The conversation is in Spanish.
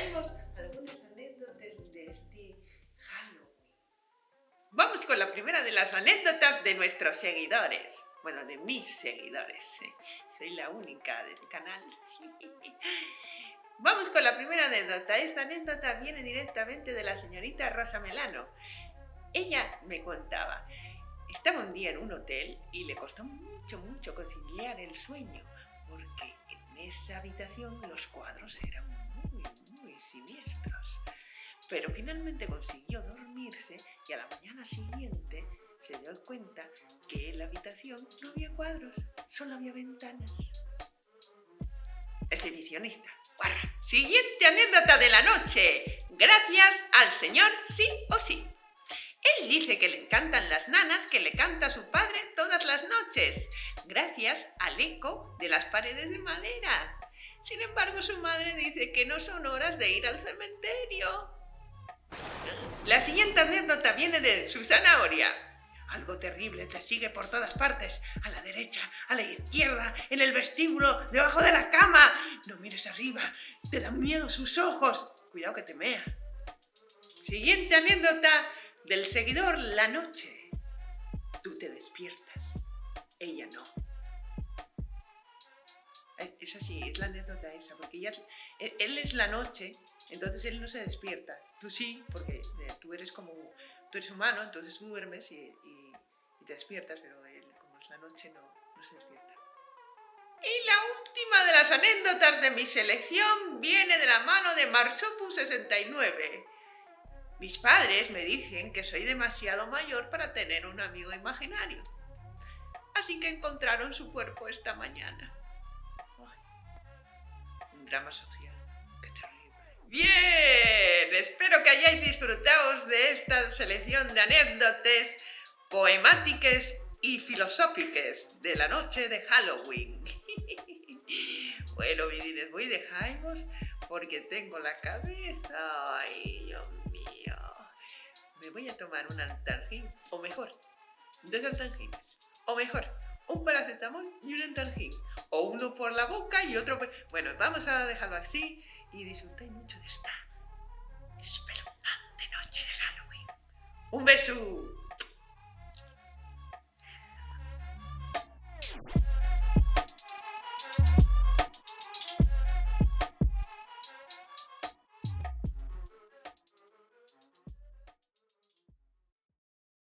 traemos algunas anécdotas de este Halloween. Vamos con la primera de las anécdotas de nuestros seguidores. Bueno, de mis seguidores. Soy la única del canal. Vamos con la primera anécdota. Esta anécdota viene directamente de la señorita Rosa Melano. Ella me contaba, estaba un día en un hotel y le costó mucho conciliar el sueño, porque en esa habitación los cuadros eran muy siniestros. Pero finalmente consiguió dormirse y a la mañana siguiente se dio cuenta que en la habitación no había cuadros, solo había ventanas. Exhibicionista. ¡Guarra! Siguiente anécdota de la noche. Gracias al señor sí o sí. Él dice que le encantan las nanas que le canta su padre todas las noches, gracias al eco de las paredes de madera. Sin embargo, su madre dice que no son horas de ir al cementerio. La siguiente anécdota viene de Susana Oria. Algo terrible te sigue por todas partes, a la derecha, a la izquierda, en el vestíbulo, debajo de la cama. No mires arriba, te dan miedo sus ojos. Cuidado que te mea. Siguiente anécdota del seguidor La Noche. Tú te despiertas, ella no. Es así, es la anécdota esa, porque él es la noche, entonces él no se despierta. Tú sí, porque tú eres humano, entonces tú duermes y te despiertas, pero él, como es la noche, no se despierta. Y la última de las anécdotas de mi selección viene de la mano de Marsopu69. Mis padres me dicen que soy demasiado mayor para tener un amigo imaginario. Así que encontraron su cuerpo esta mañana. Ay, un drama social. ¡Qué terrible! Bien, espero que hayáis disfrutado de esta selección de anécdotas poemáticas y filosóficas de la noche de Halloween. Bueno, vidines, voy dejaros porque tengo la cabeza. Ay, Dios mío. Me voy a tomar un Antalgin, o mejor, 2 Antalgines, o mejor, un paracetamol y un Antalgin, o uno por la boca y otro por... Bueno, vamos a dejarlo así y disfrutéis mucho de esta espeluznante noche de Halloween. ¡Un beso!